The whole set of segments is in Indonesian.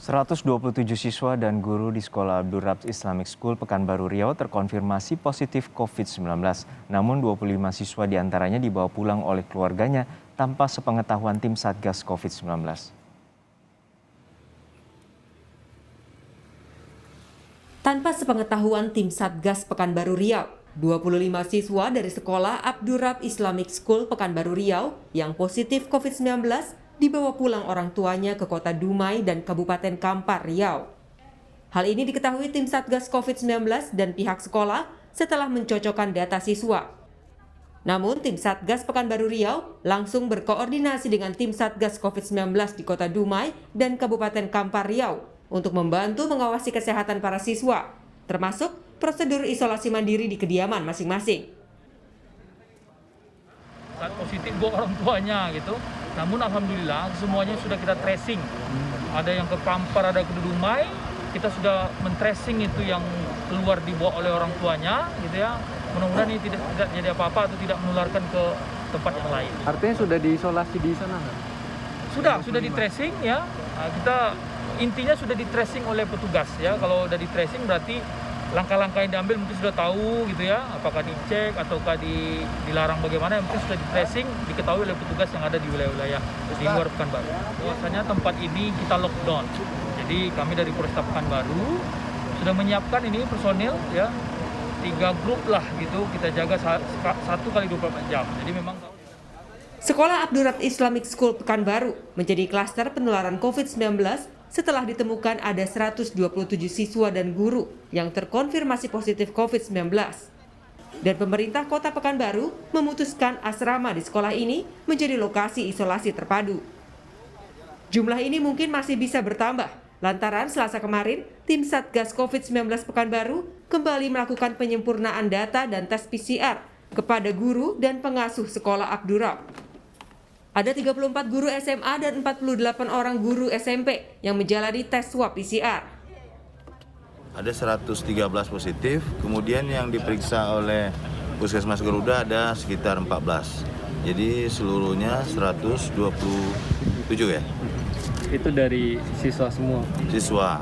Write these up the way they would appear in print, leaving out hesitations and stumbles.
127 siswa dan guru di Sekolah Abdurrahman Islamic School Pekanbaru Riau terkonfirmasi positif COVID-19. Namun 25 siswa diantaranya dibawa pulang oleh keluarganya tanpa sepengetahuan tim Satgas COVID-19. Tanpa sepengetahuan tim Satgas Pekanbaru Riau, 25 siswa dari Sekolah Abdurrahman Islamic School Pekanbaru Riau yang positif COVID-19 dibawa pulang orang tuanya ke Kota Dumai dan Kabupaten Kampar, Riau. Hal ini diketahui tim Satgas COVID-19 dan pihak sekolah setelah mencocokkan data siswa. Namun tim Satgas Pekanbaru Riau langsung berkoordinasi dengan tim Satgas COVID-19 di Kota Dumai dan Kabupaten Kampar, Riau untuk membantu mengawasi kesehatan para siswa, termasuk prosedur isolasi mandiri di kediaman masing-masing. Saat positif bawa orang tuanya gitu. Namun alhamdulillah semuanya sudah kita tracing. Ada yang ke Kampar, ada ke Dumai. Kita sudah men-tracing itu yang keluar dibawa oleh orang tuanya gitu ya. Mudah-mudahan ini tidak jadi apa-apa atau tidak menularkan ke tempat yang lain. Artinya sudah diisolasi di sana kan? Sudah di-tracing ya. Kita intinya sudah di-tracing oleh petugas ya. Kalau sudah di-tracing berarti langkah-langkah yang diambil mungkin sudah tahu gitu ya, apakah dicek ataukah dilarang bagaimana, mungkin sudah di-tracing, diketahui oleh petugas yang ada di wilayah-wilayah di luar Pekanbaru. Bahwasanya tempat ini kita lockdown. Jadi kami dari Polresta Pekanbaru sudah menyiapkan ini personil ya, 3 grup lah gitu, kita jaga 1 kali 24 jam. Jadi memang Sekolah Abdurrahman Islamic School Pekanbaru menjadi klaster penularan COVID-19 setelah ditemukan ada 127 siswa dan guru yang terkonfirmasi positif COVID-19. Dan pemerintah Kota Pekanbaru memutuskan asrama di sekolah ini menjadi lokasi isolasi terpadu. Jumlah ini mungkin masih bisa bertambah, lantaran Selasa kemarin, tim Satgas COVID-19 Pekanbaru kembali melakukan penyempurnaan data dan tes PCR kepada guru dan pengasuh sekolah Abdurrahman. Ada 34 guru SMA dan 48 orang guru SMP yang menjalani tes swab PCR. Ada 113 positif, kemudian yang diperiksa oleh Puskesmas Garuda ada sekitar 14. Jadi seluruhnya 127 ya. Itu dari siswa semua? Siswa,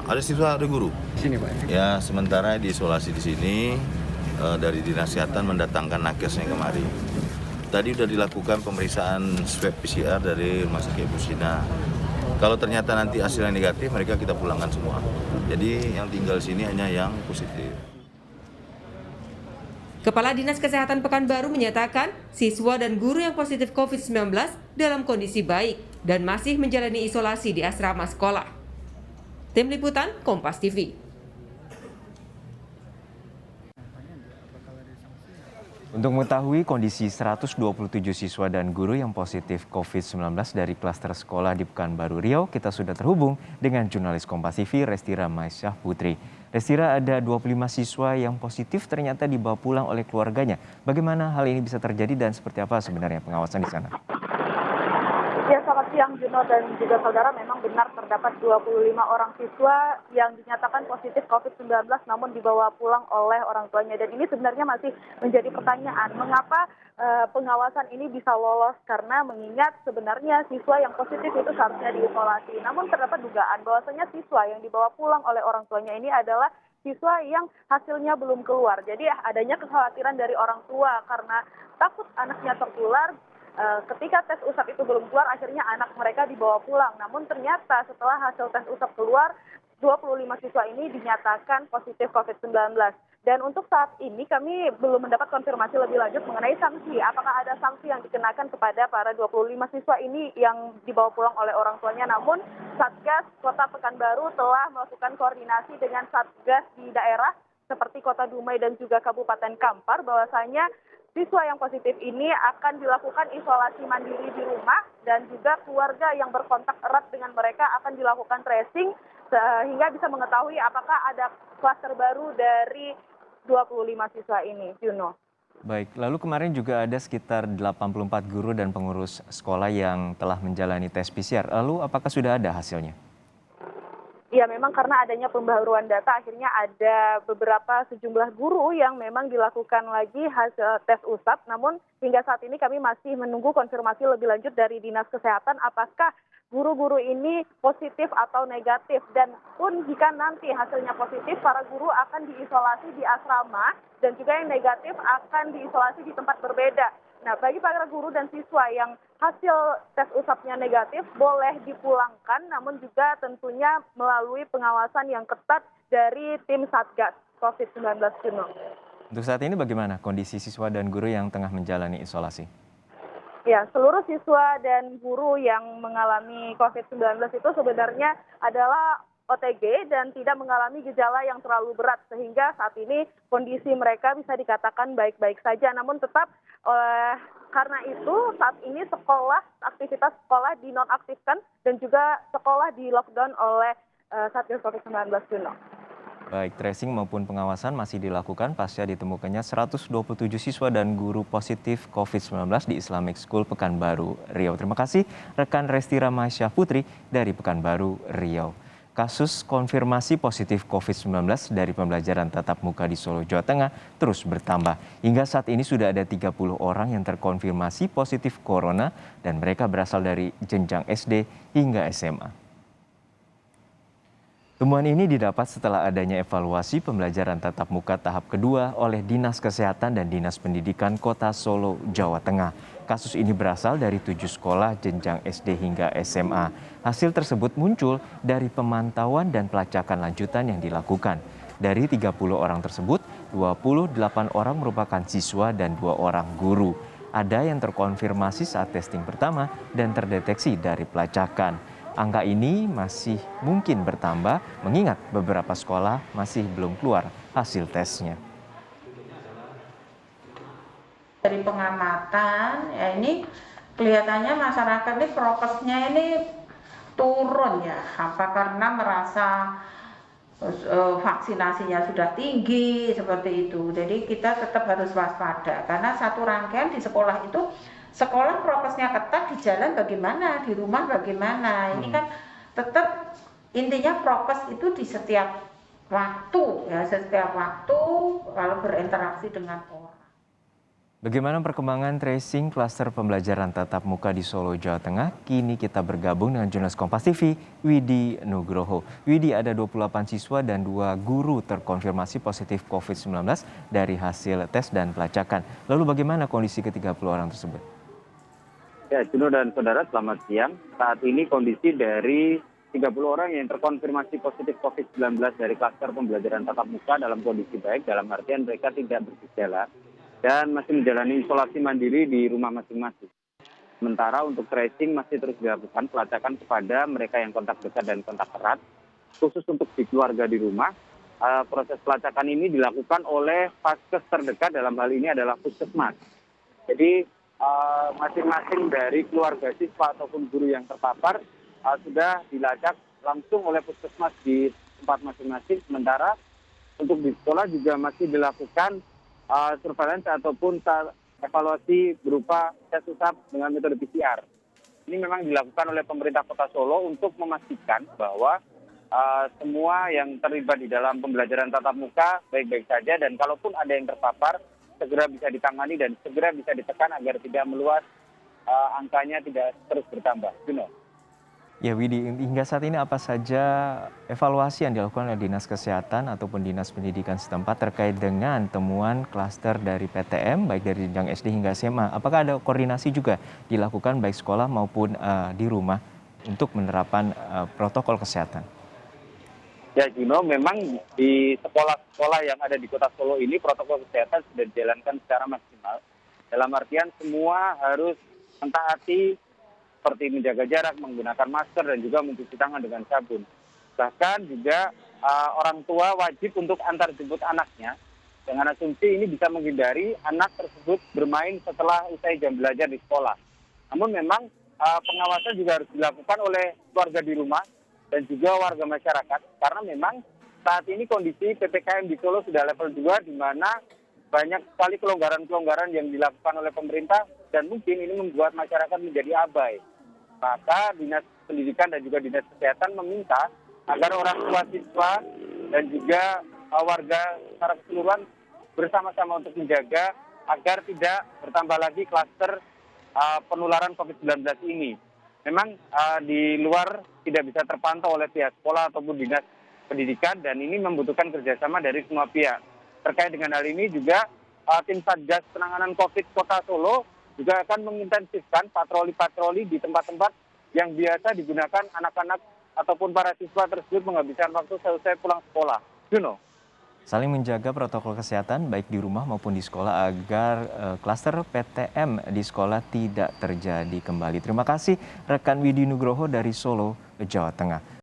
ada guru. Di sini Pak? Ya, sementara diisolasi di sini dari Dinas Kesehatan mendatangkan nakesnya kemarin. Tadi sudah dilakukan pemeriksaan swab PCR dari Rumah Sakit Pusina. Kalau ternyata nanti hasilnya negatif, mereka kita pulangkan semua. Jadi yang tinggal di sini hanya yang positif. Kepala Dinas Kesehatan Pekanbaru menyatakan siswa dan guru yang positif COVID-19 dalam kondisi baik dan masih menjalani isolasi di asrama sekolah. Tim Liputan Kompas TV. Untuk mengetahui kondisi 127 siswa dan guru yang positif COVID-19 dari klaster sekolah di Pekanbaru Riau, kita sudah terhubung dengan jurnalis Kompas TV Restira Maisyah Putri. Restira, ada 25 siswa yang positif ternyata dibawa pulang oleh keluarganya. Bagaimana hal ini bisa terjadi dan seperti apa sebenarnya pengawasan di sana? Ya, selamat siang Juno dan juga saudara, memang benar terdapat 25 orang siswa yang dinyatakan positif COVID-19 namun dibawa pulang oleh orang tuanya. Dan ini sebenarnya masih menjadi pertanyaan, mengapa pengawasan ini bisa lolos, karena mengingat sebenarnya siswa yang positif itu seharusnya diisolasi. Namun terdapat dugaan bahwasanya siswa yang dibawa pulang oleh orang tuanya ini adalah siswa yang hasilnya belum keluar. Jadi adanya kekhawatiran dari orang tua karena takut anaknya tertular. Ketika tes usap itu belum keluar, akhirnya anak mereka dibawa pulang. Namun ternyata setelah hasil tes usap keluar, 25 siswa ini dinyatakan positif COVID-19. Dan untuk saat ini kami belum mendapat konfirmasi lebih lanjut mengenai sanksi. Apakah ada sanksi yang dikenakan kepada para 25 siswa ini yang dibawa pulang oleh orang tuanya. Namun Satgas Kota Pekanbaru telah melakukan koordinasi dengan Satgas di daerah seperti Kota Dumai dan juga Kabupaten Kampar, bahwasanya siswa yang positif ini akan dilakukan isolasi mandiri di rumah dan juga keluarga yang berkontak erat dengan mereka akan dilakukan tracing sehingga bisa mengetahui apakah ada klaster baru dari 25 siswa ini, Juno. Baik, lalu kemarin juga ada sekitar 84 guru dan pengurus sekolah yang telah menjalani tes PCR. Lalu apakah sudah ada hasilnya? Ya, memang karena adanya pembaharuan data, akhirnya ada beberapa sejumlah guru yang memang dilakukan lagi hasil tes usap. Namun hingga saat ini kami masih menunggu konfirmasi lebih lanjut dari Dinas Kesehatan apakah guru-guru ini positif atau negatif. Dan pun jika nanti hasilnya positif, para guru akan diisolasi di asrama dan juga yang negatif akan diisolasi di tempat berbeda. Nah, bagi para guru dan siswa yang hasil tes usapnya negatif boleh dipulangkan, namun juga tentunya melalui pengawasan yang ketat dari tim Satgas COVID-19 Juno. Untuk saat ini bagaimana kondisi siswa dan guru yang tengah menjalani isolasi? Ya, seluruh siswa dan guru yang mengalami COVID-19 itu sebenarnya adalah OTG dan tidak mengalami gejala yang terlalu berat, sehingga saat ini kondisi mereka bisa dikatakan baik-baik saja. Namun tetap karena itu saat ini aktivitas sekolah dinonaktifkan dan juga sekolah di lockdown oleh Satgas COVID-19 Juno. Baik tracing maupun pengawasan masih dilakukan pasca ditemukannya 127 siswa dan guru positif COVID-19 di Islamic School Pekanbaru, Riau. Terima kasih rekan Resti Ramadsyah Putri dari Pekanbaru, Riau. Kasus konfirmasi positif COVID-19 dari pembelajaran tatap muka di Solo, Jawa Tengah terus bertambah. Hingga saat ini sudah ada 30 orang yang terkonfirmasi positif corona dan mereka berasal dari jenjang SD hingga SMA. Temuan ini didapat setelah adanya evaluasi pembelajaran tatap muka tahap kedua oleh Dinas Kesehatan dan Dinas Pendidikan Kota Solo, Jawa Tengah. Kasus ini berasal dari 7 sekolah jenjang SD hingga SMA. Hasil tersebut muncul dari pemantauan dan pelacakan lanjutan yang dilakukan. Dari 30 orang tersebut, 28 orang merupakan siswa dan 2 orang guru. Ada yang terkonfirmasi saat testing pertama dan terdeteksi dari pelacakan. Angka ini masih mungkin bertambah mengingat beberapa sekolah masih belum keluar hasil tesnya. Dari pengamatan, ya ini kelihatannya masyarakat ini prokesnya ini turun ya. Apa karena merasa vaksinasinya sudah tinggi seperti itu. Jadi kita tetap harus waspada karena satu rangkaian di sekolah itu, sekolah prokesnya ketat, di jalan bagaimana, di rumah bagaimana. Ini kan tetap intinya prokes itu di setiap waktu ya, setiap waktu kalau berinteraksi dengan orang. Bagaimana perkembangan tracing klaster pembelajaran tatap muka di Solo, Jawa Tengah? Kini kita bergabung dengan jurnalis Kompas TV, Widi Nugroho. Widi, ada 28 siswa dan 2 guru terkonfirmasi positif COVID-19 dari hasil tes dan pelacakan. Lalu bagaimana kondisi ke-30 orang tersebut? Ya, Juno dan saudara, selamat siang. Saat ini kondisi dari 30 orang yang terkonfirmasi positif COVID-19 dari klaster pembelajaran tatap muka dalam kondisi baik, dalam artian mereka tidak bergejala dan masih menjalani isolasi mandiri di rumah masing-masing. Sementara untuk tracing masih terus dilakukan pelacakan kepada mereka yang kontak dekat dan kontak erat, khusus untuk di keluarga di rumah. Proses pelacakan ini dilakukan oleh vaskes terdekat, dalam hal ini adalah puskesmas. Jadi masing-masing dari keluarga siswa ataupun guru yang terpapar sudah dilacak langsung oleh puskesmas di tempat masing-masing. Sementara untuk di sekolah juga masih dilakukan surveillance ataupun evaluasi berupa tes usap dengan metode PCR. Ini memang dilakukan oleh pemerintah Kota Solo untuk memastikan bahwa semua yang terlibat di dalam pembelajaran tatap muka baik-baik saja, dan kalaupun ada yang terpapar segera bisa ditangani dan segera bisa ditekan agar tidak meluas, angkanya tidak terus bertambah. Juno. Ya Widi, hingga saat ini apa saja evaluasi yang dilakukan oleh Dinas Kesehatan ataupun Dinas Pendidikan setempat terkait dengan temuan klaster dari PTM, baik dari jenjang SD hingga SMA? Apakah ada koordinasi juga dilakukan baik sekolah maupun di rumah untuk menerapkan protokol kesehatan? Ya Juno, memang di sekolah-sekolah yang ada di Kota Solo ini protokol kesehatan sudah dijalankan secara maksimal. Dalam artian semua harus mentaati seperti menjaga jarak, menggunakan masker, dan juga mencuci tangan dengan sabun. Bahkan juga orang tua wajib untuk antar jemput anaknya, dengan asumsi ini bisa menghindari anak tersebut bermain setelah usai jam belajar di sekolah. Namun memang pengawasan juga harus dilakukan oleh keluarga di rumah dan juga warga masyarakat, karena memang saat ini kondisi PPKM di Solo sudah level 2, di mana banyak sekali kelonggaran-kelonggaran yang dilakukan oleh pemerintah, dan mungkin ini membuat masyarakat menjadi abai. Maka Dinas Pendidikan dan juga Dinas Kesehatan meminta agar orang tua siswa dan juga warga secara keseluruhan bersama-sama untuk menjaga agar tidak bertambah lagi klaster penularan COVID-19 ini. memang di luar tidak bisa terpantau oleh pihak sekolah ataupun dinas pendidikan, dan ini membutuhkan kerjasama dari semua pihak. Terkait dengan hal ini juga tim Satgas Penanganan COVID Kota Solo juga akan mengintensifkan patroli-patroli di tempat-tempat yang biasa digunakan anak-anak ataupun para siswa tersebut menghabiskan waktu selesai pulang sekolah. Juno. Saling menjaga protokol kesehatan baik di rumah maupun di sekolah agar klaster PTM di sekolah tidak terjadi kembali. Terima kasih rekan Widi Nugroho dari Solo, Jawa Tengah.